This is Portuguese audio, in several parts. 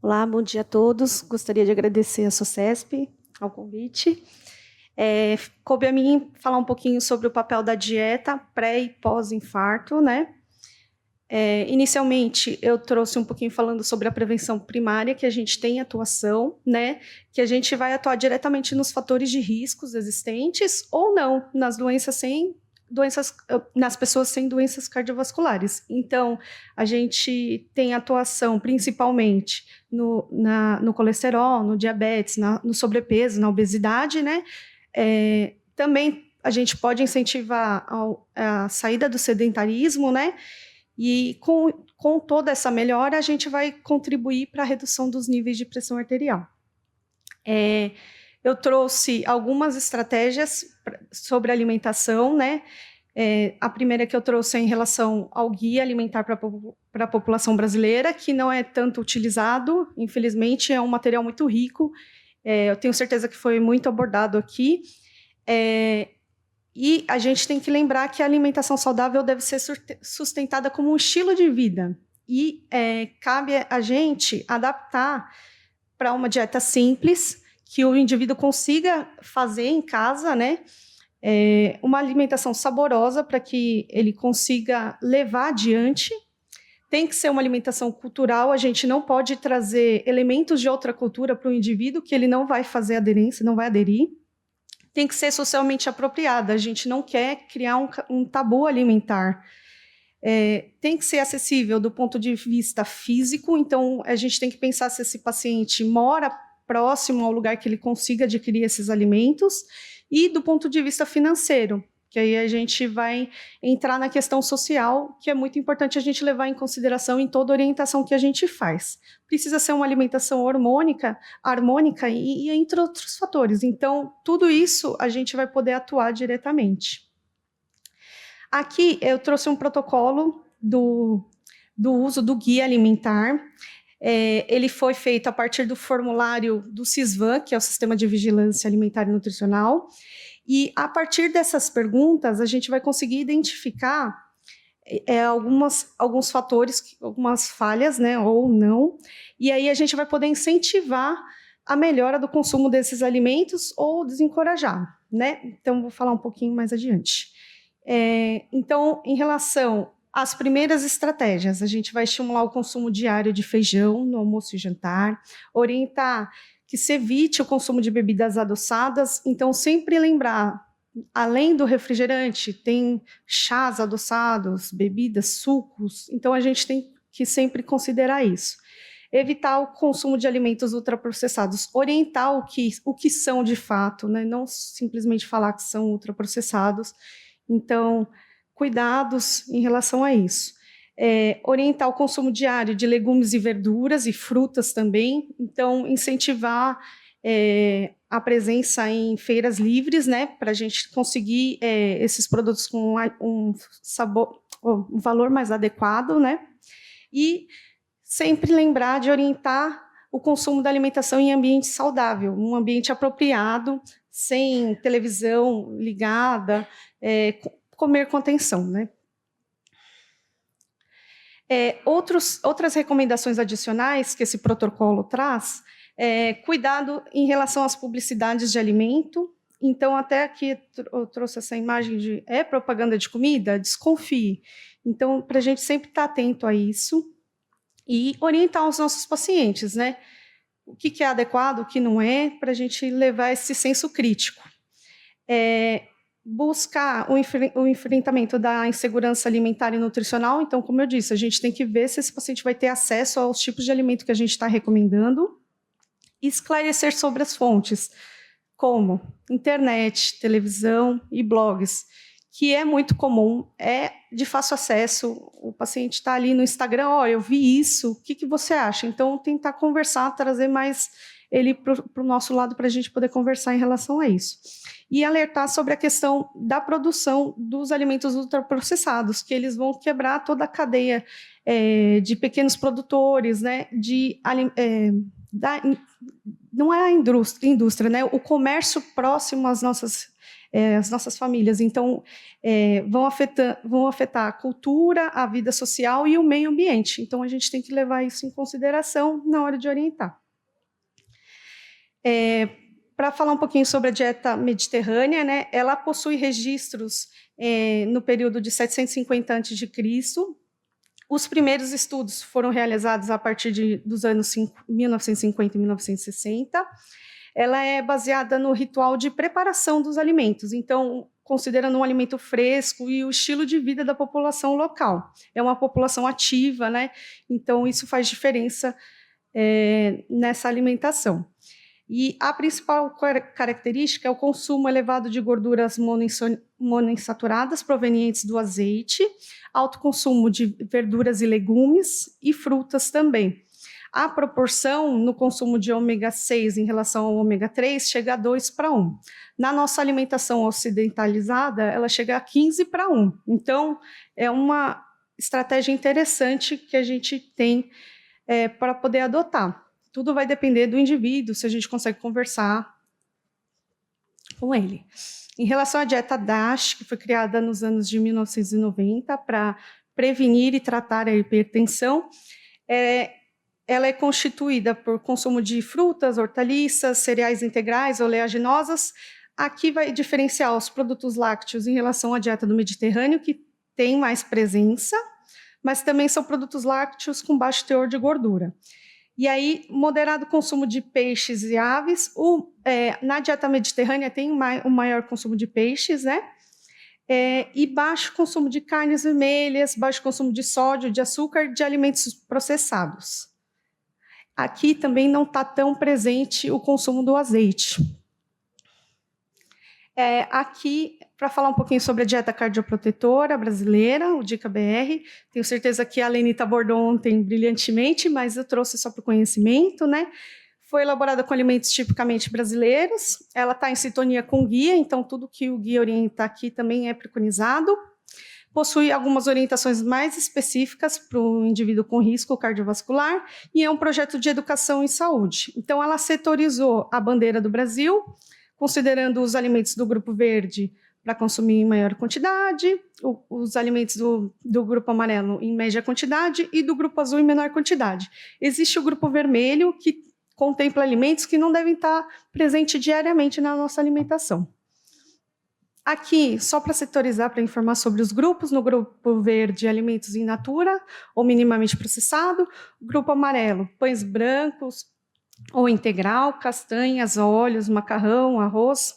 Olá, bom dia a todos. Gostaria de agradecer à SOCESP ao convite. Coube a mim falar um pouquinho sobre o papel da dieta pré e pós-infarto, né? Inicialmente, eu trouxe um pouquinho falando sobre a prevenção primária, que a gente tem atuação, né? Que a gente vai atuar diretamente nos fatores de riscos existentes ou não, nas pessoas sem doenças cardiovasculares. Então, a gente tem atuação principalmente no colesterol, no diabetes, no sobrepeso, na obesidade, né? Também a gente pode incentivar a saída do sedentarismo, né? E com toda essa melhora, a gente vai contribuir para a redução dos níveis de pressão arterial. Eu trouxe algumas estratégias sobre alimentação, né? A primeira que eu trouxe é em relação ao guia alimentar para a população brasileira, que não é tanto utilizado, infelizmente, é um material muito rico. Eu tenho certeza que foi muito abordado aqui. E a gente tem que lembrar que a alimentação saudável deve ser sustentada como um estilo de vida. E cabe a gente adaptar para uma dieta simples, que o indivíduo consiga fazer em casa, né? Uma alimentação saborosa para que ele consiga levar adiante. Tem que ser uma alimentação cultural, a gente não pode trazer elementos de outra cultura para o indivíduo que ele não vai fazer aderência, não vai aderir. Tem que ser socialmente apropriada, a gente não quer criar um tabu alimentar. Tem que ser acessível do ponto de vista físico, então a gente tem que pensar se esse paciente mora próximo ao lugar que ele consiga adquirir esses alimentos, e do ponto de vista financeiro, que aí a gente vai entrar na questão social, que é muito importante a gente levar em consideração em toda orientação que a gente faz. Precisa ser uma alimentação harmônica e entre outros fatores. Então, tudo isso a gente vai poder atuar diretamente. Aqui eu trouxe um protocolo do uso do guia alimentar. Ele foi feito a partir do formulário do SISVAN, que é o Sistema de Vigilância Alimentar e Nutricional, e a partir dessas perguntas a gente vai conseguir identificar alguns fatores, algumas falhas, né, ou não, e aí a gente vai poder incentivar a melhora do consumo desses alimentos ou desencorajar, né? Então, vou falar um pouquinho mais adiante. Então, em relação as primeiras estratégias, a gente vai estimular o consumo diário de feijão no almoço e jantar, orientar que se evite o consumo de bebidas adoçadas, então sempre lembrar, além do refrigerante, tem chás adoçados, bebidas, sucos, então a gente tem que sempre considerar isso. Evitar o consumo de alimentos ultraprocessados, orientar o que são de fato, né? Não simplesmente falar que são ultraprocessados, então cuidados em relação a isso. Orientar o consumo diário de legumes e verduras e frutas também, então incentivar a presença em feiras livres, né, para a gente conseguir esses produtos com um valor mais adequado, né, e sempre lembrar de orientar o consumo da alimentação em ambiente saudável, um ambiente apropriado, sem televisão ligada, comer com atenção, né? Outras recomendações adicionais que esse protocolo traz cuidado em relação às publicidades de alimento. Então, até aqui eu trouxe essa imagem de propaganda de comida, desconfie. Então, para a gente sempre estar atento a isso e orientar os nossos pacientes, né? O que é adequado, o que não é, para a gente levar esse senso crítico. Buscar o enfrentamento da insegurança alimentar e nutricional. Então, como eu disse, a gente tem que ver se esse paciente vai ter acesso aos tipos de alimento que a gente está recomendando e esclarecer sobre as fontes, como internet, televisão e blogs, que é muito comum, é de fácil acesso. O paciente está ali no Instagram, eu vi isso, o que você acha? Então, tentar conversar, trazer mais ele para o nosso lado para a gente poder conversar em relação a isso. E alertar sobre a questão da produção dos alimentos ultraprocessados, que eles vão quebrar toda a cadeia de pequenos produtores, né, não é a indústria, né, o comércio próximo às nossas as nossas famílias. Então, vão afetar a cultura, a vida social e o meio ambiente. Então, a gente tem que levar isso em consideração na hora de orientar. Para falar um pouquinho sobre a dieta mediterrânea, né, ela possui registros no período de 750 a.C. Os primeiros estudos foram realizados a partir dos anos 1950 e 1960. Ela é baseada no ritual de preparação dos alimentos, então, considerando um alimento fresco e o estilo de vida da população local. É uma população ativa, né? Então, isso faz diferença nessa alimentação. E a principal característica é o consumo elevado de gorduras monoinsaturadas provenientes do azeite, alto consumo de verduras e legumes e frutas também. A proporção no consumo de ômega 6 em relação ao ômega 3 chega a 2:1. Na nossa alimentação ocidentalizada, ela chega a 15:1. Então, é uma estratégia interessante que a gente tem para poder adotar. Tudo vai depender do indivíduo, se a gente consegue conversar com ele. Em relação à dieta DASH, que foi criada nos anos de 1990 para prevenir e tratar a hipertensão, ela é constituída por consumo de frutas, hortaliças, cereais integrais, oleaginosas. Aqui vai diferenciar os produtos lácteos em relação à dieta do Mediterrâneo, que tem mais presença, mas também são produtos lácteos com baixo teor de gordura. E aí, moderado consumo de peixes e aves. Na dieta mediterrânea tem o maior consumo de peixes, né? E baixo consumo de carnes vermelhas, baixo consumo de sódio, de açúcar, de alimentos processados. Aqui também não está tão presente o consumo do azeite. Aqui, para falar um pouquinho sobre a dieta cardioprotetora brasileira, o DICA-BR, tenho certeza que a Lenita abordou ontem brilhantemente, mas eu trouxe só para o conhecimento, né? Foi elaborada com alimentos tipicamente brasileiros, ela está em sintonia com o guia, então tudo que o guia orienta aqui também é preconizado. Possui algumas orientações mais específicas para o indivíduo com risco cardiovascular e é um projeto de educação em saúde. Então, ela setorizou a bandeira do Brasil, considerando os alimentos do grupo verde para consumir em maior quantidade, os alimentos do grupo amarelo em média quantidade e do grupo azul em menor quantidade. Existe o grupo vermelho, que contempla alimentos que não devem estar presentes diariamente na nossa alimentação. Aqui, só para setorizar, para informar sobre os grupos, no grupo verde, alimentos in natura ou minimamente processado, grupo amarelo, pães brancos, ou integral, castanhas, óleos, macarrão, arroz.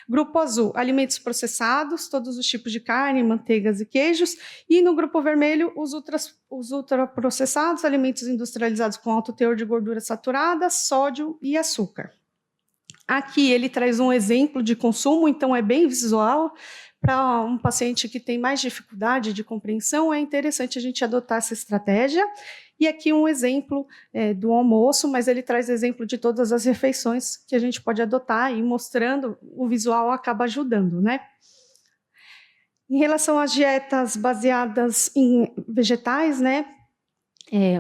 Grupo azul, alimentos processados, todos os tipos de carne, manteigas e queijos. E no grupo vermelho, os ultraprocessados, alimentos industrializados com alto teor de gordura saturada, sódio e açúcar. Aqui ele traz um exemplo de consumo, então é bem visual. Para um paciente que tem mais dificuldade de compreensão, é interessante a gente adotar essa estratégia. E aqui um exemplo do almoço, mas ele traz exemplo de todas as refeições que a gente pode adotar e mostrando, o visual acaba ajudando, né? Em relação às dietas baseadas em vegetais, né?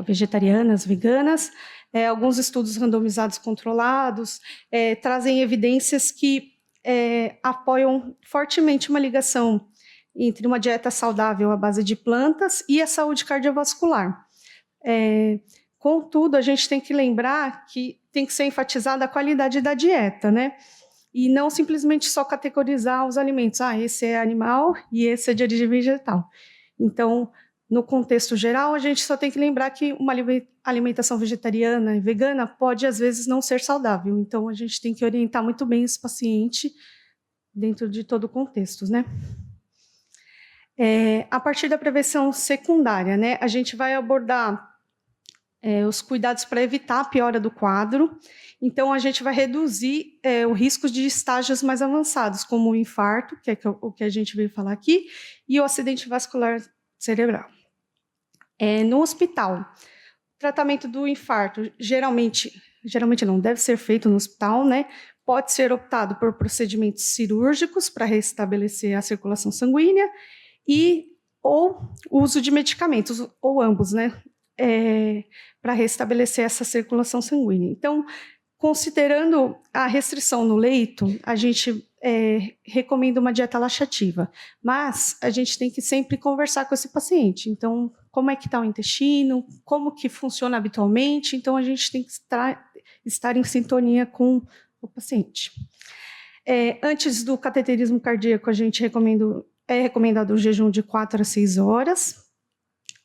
Vegetarianas, veganas, alguns estudos randomizados controlados trazem evidências que apoiam fortemente uma ligação entre uma dieta saudável à base de plantas e a saúde cardiovascular. Contudo, a gente tem que lembrar que tem que ser enfatizada a qualidade da dieta, né? E não simplesmente só categorizar os alimentos. Esse é animal e esse é de origem vegetal. Então, no contexto geral, a gente só tem que lembrar que uma alimentação vegetariana e vegana pode, às vezes, não ser saudável. Então, a gente tem que orientar muito bem esse paciente dentro de todo o contexto, né? A partir da prevenção secundária, né, a gente vai abordar os cuidados para evitar a piora do quadro. Então, a gente vai reduzir o risco de estágios mais avançados, como o infarto, que é o que a gente veio falar aqui, e o acidente vascular cerebral. No hospital, o tratamento do infarto geralmente não deve ser feito no hospital, né? Pode ser optado por procedimentos cirúrgicos para restabelecer a circulação sanguínea ou uso de medicamentos, ou ambos, né? Para restabelecer essa circulação sanguínea. Então, considerando a restrição no leito, a gente recomenda uma dieta laxativa, mas a gente tem que sempre conversar com esse paciente. Então, como é que está o intestino, como que funciona habitualmente, então a gente tem que estar em sintonia com o paciente. Antes do cateterismo cardíaco, a gente é recomendado um jejum de 4 a 6 horas.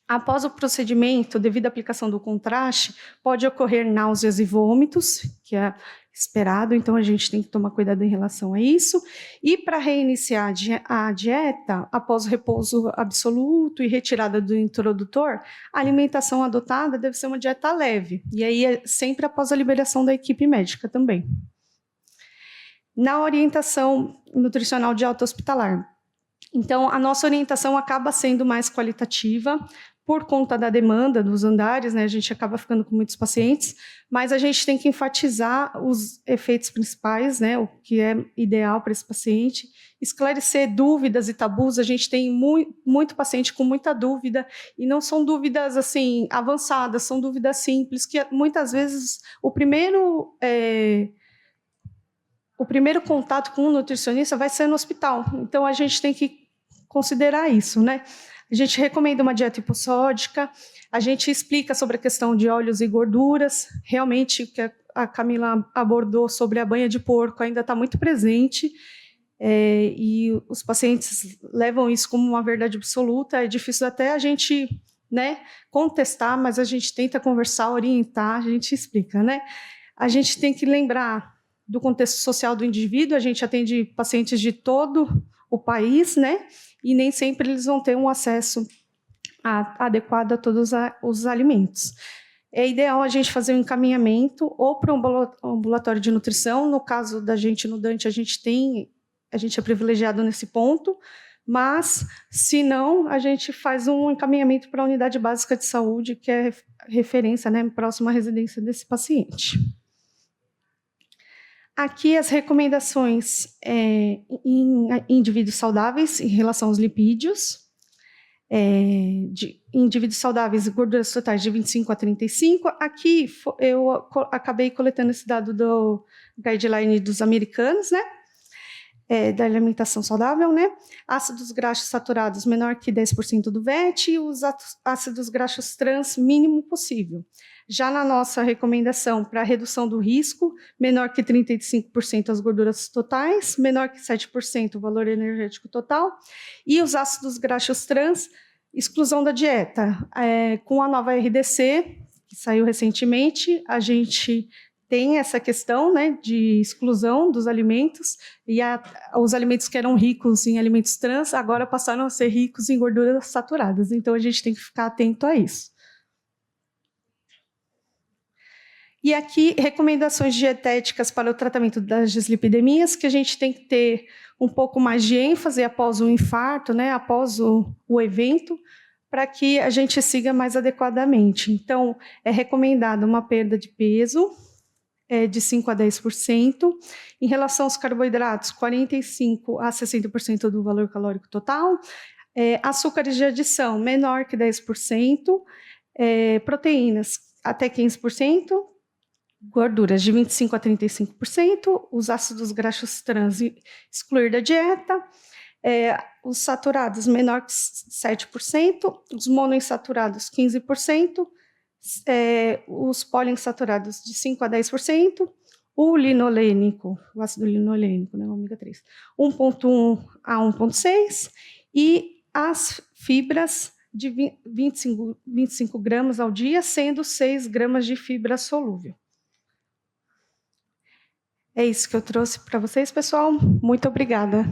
Após o procedimento, devido à aplicação do contraste, pode ocorrer náuseas e vômitos, que é esperado, então a gente tem que tomar cuidado em relação a isso. E para reiniciar a dieta, após o repouso absoluto e retirada do introdutor, a alimentação adotada deve ser uma dieta leve, e aí é sempre após a liberação da equipe médica também. Na orientação nutricional de alta hospitalar, então a nossa orientação acaba sendo mais qualitativa, por conta da demanda dos andares, né, a gente acaba ficando com muitos pacientes, mas a gente tem que enfatizar os efeitos principais, né, o que é ideal para esse paciente, esclarecer dúvidas e tabus. A gente tem muito paciente com muita dúvida, e não são dúvidas assim avançadas, são dúvidas simples, que muitas vezes o primeiro contato com um nutricionista vai ser no hospital, então a gente tem que considerar isso, né? A gente recomenda uma dieta hipossódica, a gente explica sobre a questão de óleos e gorduras, realmente o que a Camila abordou sobre a banha de porco ainda está muito presente, e os pacientes levam isso como uma verdade absoluta, é difícil até a gente, né, contestar, mas a gente tenta conversar, orientar, a gente explica, né? A gente tem que lembrar do contexto social do indivíduo, a gente atende pacientes de todo o país, né? E nem sempre eles vão ter um acesso adequado a todos os alimentos. É ideal a gente fazer um encaminhamento ou para um ambulatório de nutrição. No caso da gente no Dante, a gente é privilegiado nesse ponto, mas, se não, a gente faz um encaminhamento para a unidade básica de saúde, que é referência, né, próxima à residência desse paciente. Aqui as recomendações em indivíduos saudáveis em relação aos lipídios. De indivíduos saudáveis, gorduras totais de 25 a 35. Aqui eu acabei coletando esse dado do guideline dos americanos, né? Da alimentação saudável, né? Ácidos graxos saturados menor que 10% do VET e os ácidos graxos trans mínimo possível. Já na nossa recomendação para redução do risco, menor que 35% as gorduras totais, menor que 7% o valor energético total, e os ácidos graxos trans, exclusão da dieta. Com a nova RDC, que saiu recentemente, a gente tem essa questão, né, de exclusão dos alimentos, e os alimentos que eram ricos em alimentos trans agora passaram a ser ricos em gorduras saturadas, então a gente tem que ficar atento a isso. E aqui, recomendações dietéticas para o tratamento das dislipidemias, que a gente tem que ter um pouco mais de ênfase após o infarto, né, após o evento, para que a gente siga mais adequadamente. Então, é recomendado uma perda de peso de 5 a 10%. Em relação aos carboidratos, 45% a 60% do valor calórico total. Açúcares de adição, menor que 10%. Proteínas, até 15%. Gorduras de 25% a 35%, os ácidos graxos trans excluir da dieta, os saturados menor que 7%, os monoinsaturados 15%, os poliinsaturados de 5% a 10%, o linolênico, o ácido linolênico, né, ômega 3, 1,1 a 1,6, e as fibras de 25 gramas ao dia, sendo 6 gramas de fibra solúvel. É isso que eu trouxe para vocês, pessoal. Muito obrigada.